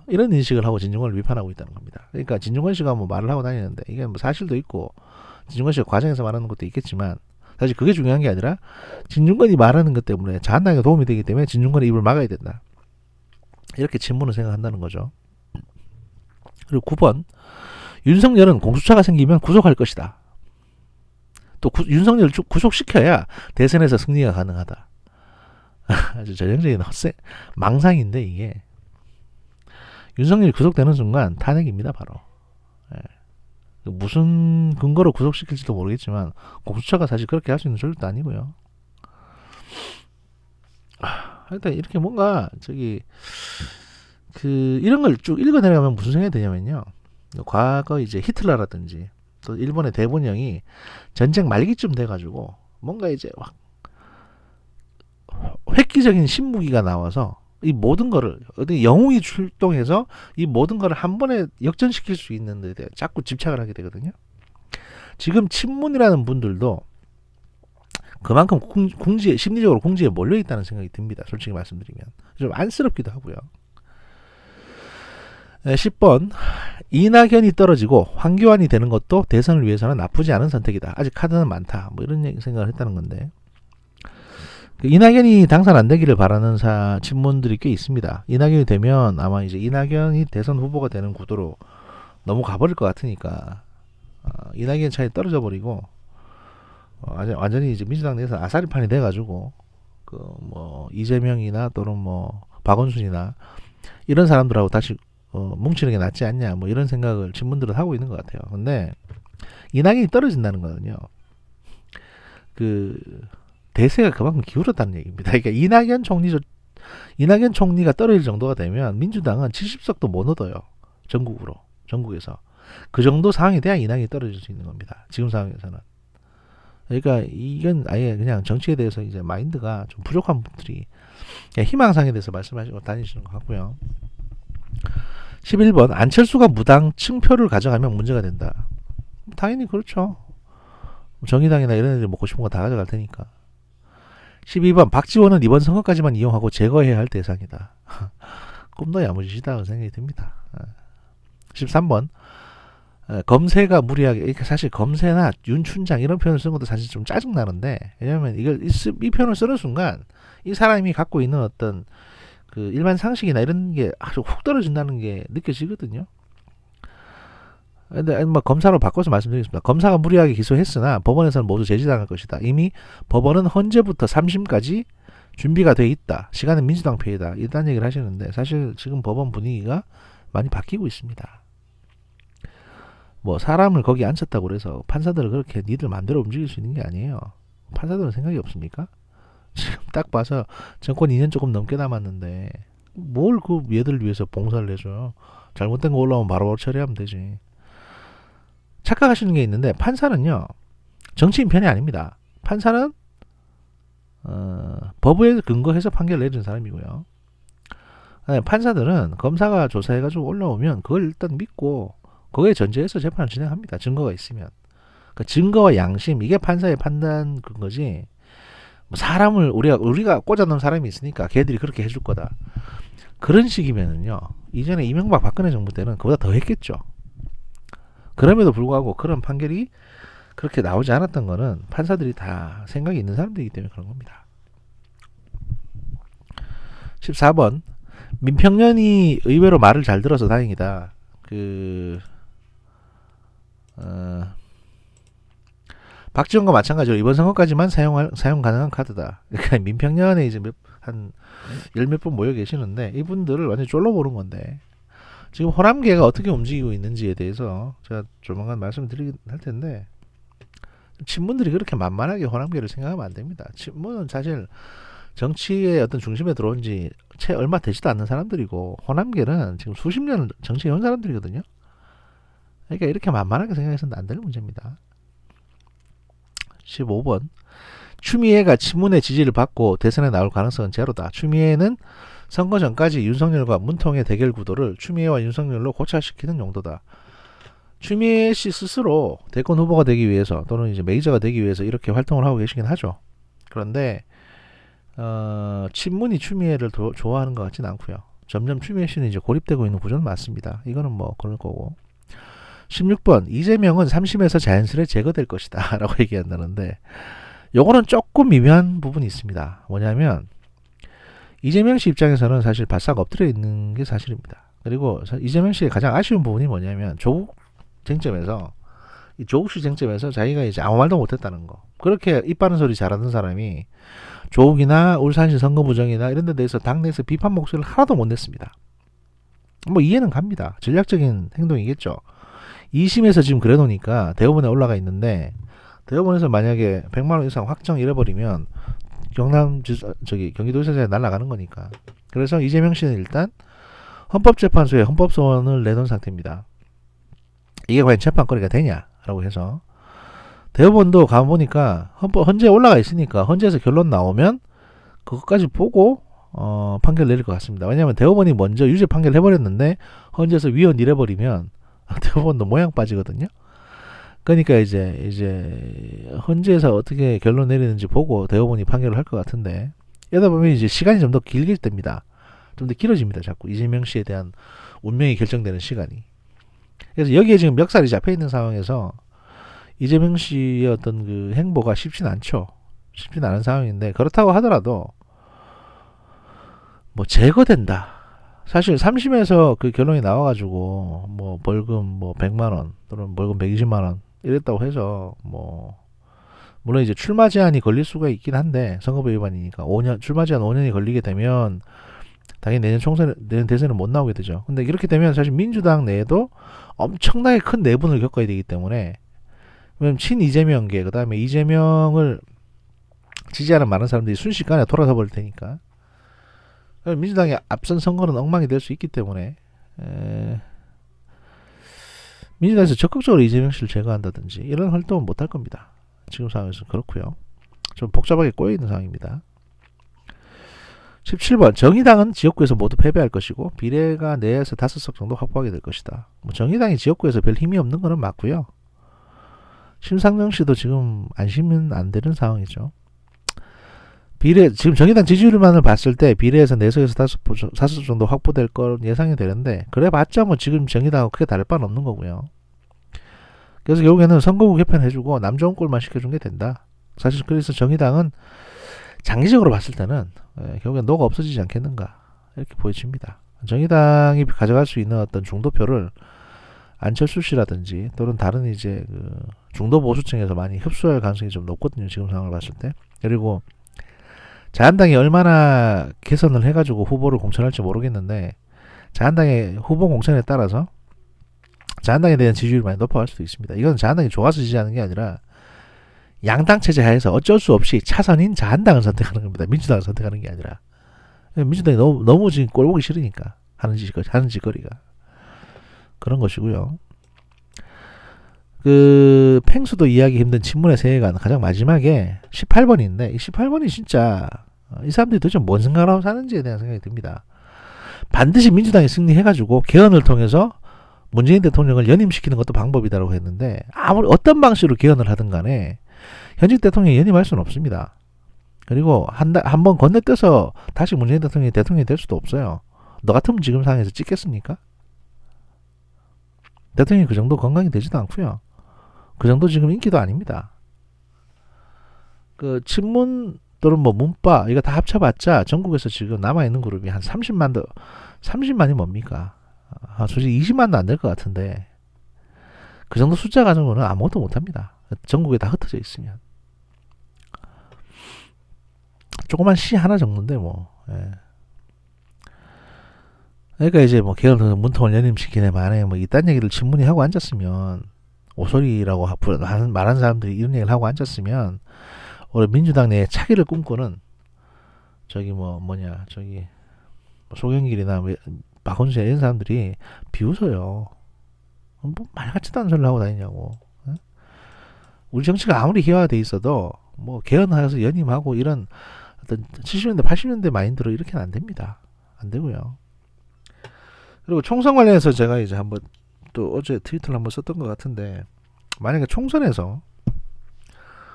이런 인식을 하고 진중권을 비판하고 있다는 겁니다. 그러니까 진중권 씨가 뭐 말을 하고 다니는데 이게 뭐 사실도 있고 진중권 씨가 과정에서 말하는 것도 있겠지만 사실 그게 중요한 게 아니라 진중권이 말하는 것 때문에 자한당에 도움이 되기 때문에 진중권의 입을 막아야 된다. 이렇게 친문을 생각한다는 거죠. 그리고 9번 윤석열은 공수처가 생기면 구속할 것이다. 또 윤석열을 구속시켜야 대선에서 승리가 가능하다. 아주 전형적인 망상인데 이게 윤석열이 구속되는 순간 탄핵입니다. 바로. 예. 무슨 근거로 구속시킬지도 모르겠지만 공수처가 사실 그렇게 할 수 있는 조직도 아니고요. 일단 이렇게 뭔가 이런 걸 쭉 읽어 내려가면 무슨 생각이 드냐면요. 과거 이제 히틀러라든지 또 일본의 대본령이 전쟁 말기쯤 돼가지고 뭔가 이제 확 획기적인 신무기가 나와서 이 모든 거를 어디 영웅이 출동해서 이 모든 거를 한 번에 역전시킬 수 있는 데 대해 자꾸 집착을 하게 되거든요. 지금 친문이라는 분들도 그만큼 심리적으로 궁지에 몰려 있다는 생각이 듭니다. 솔직히 말씀드리면 좀 안쓰럽기도 하고요. 10번 이낙연이 떨어지고 황교안이 되는 것도 대선을 위해서는 나쁘지 않은 선택이다. 아직 카드는 많다. 뭐 이런 생각을 했다는 건데 이낙연이 당선 안 되기를 바라는 친문들이 꽤 있습니다. 이낙연이 되면 아마 이제 이낙연이 대선 후보가 되는 구도로 너무 가버릴 것 같으니까 이낙연 차에 떨어져 버리고 완전히 이제 민주당 내에서 아사리판이 돼가지고 뭐 이재명이나 또는 뭐 박원순이나 이런 사람들하고 다시 뭉치는 게 낫지 않냐 뭐 이런 생각을 친문들은 하고 있는 것 같아요. 근데 이낙연이 떨어진다는 거는요. 대세가 그만큼 기울었다는 얘기입니다. 그러니까 이낙연 총리가 떨어질 정도가 되면 민주당은 70석도 못 얻어요. 전국에서. 그 정도 상황이 돼야 이낙연이 떨어질 수 있는 겁니다. 지금 상황에서는. 그러니까 이건 아예 그냥 정치에 대해서 이제 마인드가 좀 부족한 분들이 희망상에 대해서 말씀하시고 다니시는 것 같고요. 11번 안철수가 무당 층표를 가져가면 문제가 된다. 당연히 그렇죠. 정의당이나 이런 애들 먹고 싶은 거 다 가져갈 테니까. 12번 박지원은 이번 선거까지만 이용하고 제거해야 할 대상이다. 꿈도 야무지시다고 생각이 듭니다. 13번 검세가 무리하게 사실 검세나 윤춘장 이런 표현을 쓰는 것도 사실 좀 짜증나는데 왜냐하면 이 표현을 쓰는 순간 이 사람이 갖고 있는 어떤 일반 상식이나 이런 게 아주 훅 떨어진다는 게 느껴지거든요. 근데 뭐 검사로 바꿔서 말씀드리겠습니다. 검사가 무리하게 기소했으나 법원에서는 모두 제지당할 것이다. 이미 법원은 헌재부터 3심까지 준비가 돼 있다. 시간은 민주당 패이다. 이런 얘기를 하시는데 사실 지금 법원 분위기가 많이 바뀌고 있습니다. 뭐 사람을 거기 앉혔다고 그래서 판사들을 그렇게 니들 마음대로 움직일 수 있는 게 아니에요. 판사들은 생각이 없습니까? 지금 딱 봐서 정권 2년 조금 넘게 남았는데 뭘 얘들 위해서 봉사를 해줘요. 잘못된 거 올라오면 바로바로 처리하면 되지. 착각하시는 게 있는데 판사는요 정치인 편이 아닙니다. 판사는 법에 근거해서 판결을 내리는 사람이고요. 판사들은 검사가 조사해가지고 올라오면 그걸 일단 믿고 거기에 전제해서 재판을 진행합니다. 증거가 있으면. 그러니까 증거와 양심 이게 판사의 판단 근거지. 사람을 우리가 꽂아놓은 사람이 있으니까 걔들이 그렇게 해줄 거다. 그런 식이면은요 이전에 이명박 박근혜 정부 때는 그보다 더 했겠죠. 그럼에도 불구하고 그런 판결이 그렇게 나오지 않았던 거는 판사들이 다 생각이 있는 사람들이기 때문에 그런 겁니다. 14번 민평년이 의외로 말을 잘 들어서 다행이다. 박지원과 마찬가지로 이번 선거까지만 사용 가능한 카드다. 그러니까 민평년에 이제 한 열 몇 분 모여 계시는데 이분들을 완전히 쫄로 보는 건데 지금 호남계가 어떻게 움직이고 있는지에 대해서 제가 조만간 말씀드리긴 할 텐데 친문들이 그렇게 만만하게 호남계를 생각하면 안 됩니다. 친문은 사실 정치의 어떤 중심에 들어온 지 채 얼마 되지도 않는 사람들이고 호남계는 지금 수십 년을 정치에 온 사람들이거든요. 그러니까 이렇게 만만하게 생각해서는 안 될 문제입니다. 15번 추미애가 친문의 지지를 받고 대선에 나올 가능성은 제로다. 추미애는 선거 전까지 윤석열과 문통의 대결 구도를 추미애와 윤석열로 고착시키는 용도다. 추미애 씨 스스로 대권 후보가 되기 위해서 또는 이제 메이저가 되기 위해서 이렇게 활동을 하고 계시긴 하죠. 그런데 친문이 추미애를 좋아하는 것 같지는 않고요. 점점 추미애 씨는 이제 고립되고 있는 구조는 맞습니다. 이거는 뭐 그럴 거고. 16번 이재명은 3심에서 자연스레 제거될 것이다 라고 얘기한다는데 요거는 조금 미묘한 부분이 있습니다. 뭐냐면 이재명 씨 입장에서는 사실 바싹 엎드려 있는 게 사실입니다. 그리고 이재명 씨의 가장 아쉬운 부분이 뭐냐면 조국 쟁점에서 이 조국 씨 쟁점에서 자기가 이제 아무 말도 못했다는 거. 그렇게 입 바른 소리 잘하던 사람이 조국이나 울산시 선거 부정이나 이런 데 대해서 당내에서 비판 목소리를 하나도 못 냈습니다. 뭐 이해는 갑니다. 전략적인 행동이겠죠. 2심에서 지금 그래 놓으니까 대법원에 올라가 있는데 대법원에서 만약에 100만 원 이상 확정 이래버리면 경기도지사에 날아가는 거니까. 그래서 이재명 씨는 일단 헌법재판소에 헌법소원을 내놓은 상태입니다. 이게 과연 재판거리가 되냐라고 해서 대법원도 가보니까 헌재에 올라가 있으니까 헌재에서 결론 나오면 그것까지 보고 판결 내릴 것 같습니다. 왜냐하면 대법원이 먼저 유죄 판결 해버렸는데 헌재에서 위헌 이래버리면 대법원도 모양 빠지거든요. 그러니까 이제 헌재에서 어떻게 결론 내리는지 보고 대법원이 판결을 할 것 같은데 이러다 보면 이제 시간이 좀 더 길게 됩니다. 좀 더 길어집니다. 자꾸 이재명 씨에 대한 운명이 결정되는 시간이. 그래서 여기에 지금 멱살이 잡혀 있는 상황에서 이재명 씨의 어떤 그 행보가 쉽진 않죠. 쉽진 않은 상황인데 그렇다고 하더라도 뭐 제거된다. 사실 3심에서 그 결론이 나와가지고 뭐 벌금 뭐 100만 원 또는 벌금 120만 원 이랬다고 해서 뭐 물론 이제 출마 제한이 걸릴 수가 있긴 한데 선거법 위반이니까 5년 출마 제한 5년이 걸리게 되면 당연히 내년 대선은 못 나오게 되죠. 근데 이렇게 되면 사실 민주당 내에도 엄청나게 큰 내분을 겪어야 되기 때문에 왜냐면 친 이재명계 그다음에 이재명을 지지하는 많은 사람들이 순식간에 돌아서 버릴 테니까 민주당의 앞선 선거는 엉망이 될 수 있기 때문에 민주당에서 적극적으로 이재명 씨를 제거한다든지 이런 활동은 못할 겁니다. 지금 상황에서 그렇고요. 좀 복잡하게 꼬여있는 상황입니다. 17번 정의당은 지역구에서 모두 패배할 것이고 비례가 4에서 5석 정도 확보하게 될 것이다. 뭐 정의당이 지역구에서 별 힘이 없는 거는 맞고요. 심상정 씨도 지금 안심은 안 되는 상황이죠. 지금 정의당 지지율만을 봤을 때 비례에서 4석에서 5석 정도 확보될 걸 예상이 되는데 그래봤자 뭐 지금 정의당하고 크게 다를 바는 없는 거고요. 그래서 결국에는 선거구 개편해주고 남 좋은 꼴만 시켜준 게 된다. 사실 그래서 정의당은 장기적으로 봤을 때는 결국엔 노가 없어지지 않겠는가 이렇게 보여집니다. 정의당이 가져갈 수 있는 어떤 중도표를 안철수 씨라든지 또는 다른 이제 그 중도 보수층에서 많이 흡수할 가능성이 좀 높거든요. 지금 상황을 봤을 때. 그리고 자한당이 얼마나 개선을 해가지고 후보를 공천할지 모르겠는데 자한당의 후보 공천에 따라서 자한당에 대한 지지율이 많이 높아갈 수도 있습니다. 이건 자한당이 좋아서 지지하는 게 아니라 양당 체제 하에서 어쩔 수 없이 차선인 자한당을 선택하는 겁니다. 민주당을 선택하는 게 아니라 민주당이 너무 지금 꼴보기 싫으니까 하는 짓거리가 그런 것이고요. 그 팽수도 이해하기 힘든 친문의 세계관 가장 마지막에 18번인데 이 18번이 진짜 이 사람들이 도대체 뭔 생각을 하고 사는지에 대한 생각이 듭니다. 반드시 민주당이 승리해가지고 개헌을 통해서 문재인 대통령을 연임시키는 것도 방법이다라고 했는데 아무리 어떤 방식으로 개헌을 하든 간에 현직 대통령이 연임할 수는 없습니다. 그리고 한 번 건너뛰어서 다시 문재인 대통령이 될 수도 없어요. 너 같으면 지금 상황에서 찍겠습니까? 대통령이 그 정도 건강이 되지도 않고요. 그 정도 지금 인기도 아닙니다. 그 친문 또는 뭐 문파 이거 다 합쳐봤자 전국에서 지금 남아있는 그룹이 한 30만이 뭡니까? 솔직히 20만도 안 될 것 같은데 그 정도 숫자 가지고는 아무것도 못합니다. 전국에 다 흩어져 있으면 조그만 시 하나 정도인데 뭐 그러니까 이제 뭐 개헌 문통을 연임시키네 만에 뭐 이딴 얘기를 친문이 하고 앉았으면 오소리라고 말하는 사람들이 이런 얘기를 하고 앉았으면 우리 민주당 내에 차기를 꿈꾸는 저기 소경길이나 박원순 이런 사람들이 비웃어요. 뭐 말 같지도 않은 소리를 하고 다니냐고. 우리 정치가 아무리 희화화돼 있어도 뭐 개헌하여서 연임하고 이런 어떤 70년대 80년대 마인드로 이렇게는 안 됩니다. 안 되고요. 그리고 총선 관련해서 제가 이제 한번 또 어제 트위터를 한번 썼던 것 같은데 만약에 총선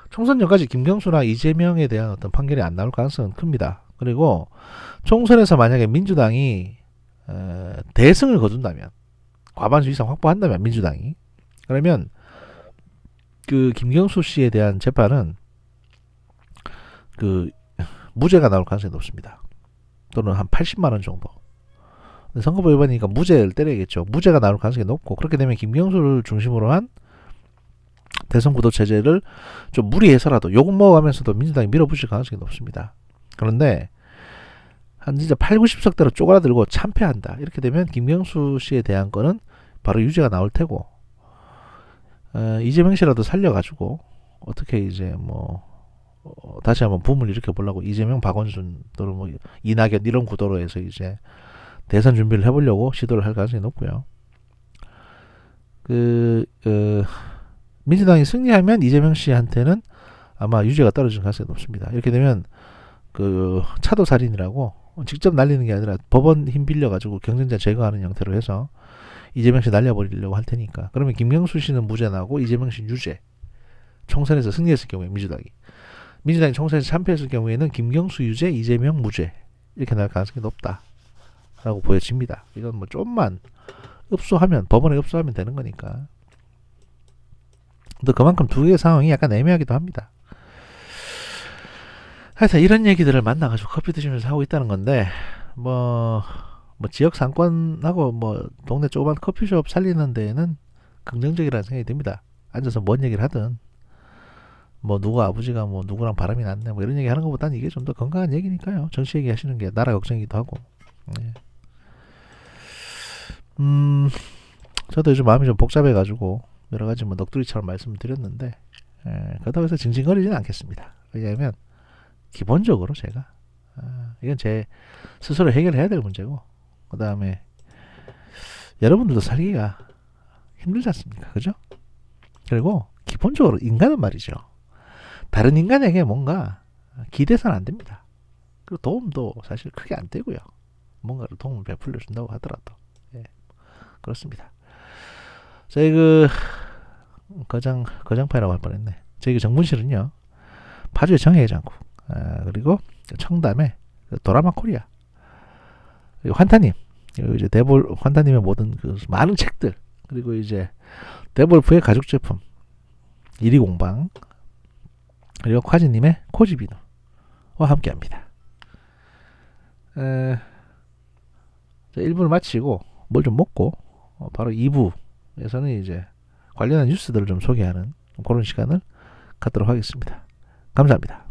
전까지 김경수나 이재명에 대한 어떤 판결이 안 나올 가능성은 큽니다. 그리고 총선에서 만약에 민주당이 대승을 거둔다면, 과반수 이상 확보한다면 민주당이, 그러면 그 김경수 씨에 대한 재판은 그 무죄가 나올 가능성이 높습니다. 또는 한 80만 원 정도. 선거법 위반이니까 무죄를 때려야겠죠. 무죄가 나올 가능성이 높고, 그렇게 되면 김경수를 중심으로 한 대선 구도 체제를 좀 무리해서라도 욕 먹어가면서도 민주당이 밀어붙일 가능성이 높습니다. 그런데 한 진짜 8, 90석대로 쪼그라들고 참패한다, 이렇게 되면 김경수 씨에 대한 거는 바로 유죄가 나올 테고, 이재명 씨라도 살려가지고 어떻게 이제 뭐 다시 한번 붐을 일으켜 보려고 이재명, 박원순 또는 뭐 이낙연 이런 구도로 해서 이제 대선 준비를 해보려고 시도를 할 가능성이 높고요. 민주당이 승리하면 이재명 씨한테는 아마 유죄가 떨어지는 가능성이 높습니다. 이렇게 되면 그 차도 살인이라고 직접 날리는 게 아니라 법원 힘 빌려가지고 경쟁자 제거하는 형태로 해서 이재명 씨 날려버리려고 할 테니까, 그러면 김경수 씨는 무죄 나고 이재명 씨 유죄. 총선에서 승리했을 경우에 민주당이 총선에서 참패했을 경우에는 김경수 유죄, 이재명 무죄, 이렇게 날 가능성이 높다라고 보여집니다. 이건 뭐 좀만 읍소하면, 법원에 읍소하면 되는 거니까. 또 그만큼 두 개의 상황이 약간 애매하기도 합니다. 하여튼 이런 얘기들을 만나가지고 커피 드시면서 하고 있다는 건데, 뭐 지역 상권하고 뭐 동네 조그만 커피숍 살리는 데에는 긍정적이라는 생각이 듭니다. 앉아서 뭔 얘기를 하든, 뭐 누구 아버지가 뭐 누구랑 바람이 났네 뭐 이런 얘기 하는 것보다는 이게 좀 더 건강한 얘기니까요. 정치 얘기 하시는 게 나라 걱정이기도 하고. 네. 저도 요즘 마음이 좀 복잡해가지고 여러 가지 뭐 넋두리처럼 말씀을 드렸는데, 그렇다고 해서 징징거리지는 않겠습니다. 왜냐하면 기본적으로 제가 이건 제 스스로 해결해야 될 문제고, 그 다음에 여러분들도 살기가 힘들지 않습니까? 그죠? 그리고 기본적으로 인간은 말이죠, 다른 인간에게 뭔가 기대서는 안 됩니다. 그리고 도움도 사실 크게 안 되고요. 뭔가를 도움을 베풀려 준다고 하더라도. 예, 그렇습니다. 저희 거장파이라고 할 뻔했네. 저희 정문실은요, 파주의 정해장국, 그리고 청담의 도라마 코리아, 그리고 환타님, 그리고 이제 환타님의 모든 그 많은 책들, 그리고 이제 데볼프의 가죽 제품, 이리공방, 그리고 콰지님의 코지비노와 함께합니다. 1부를 마치고 뭘 좀 먹고 바로 2부에서는 이제 관련한 뉴스들을 좀 소개하는 그런 시간을 갖도록 하겠습니다. 감사합니다.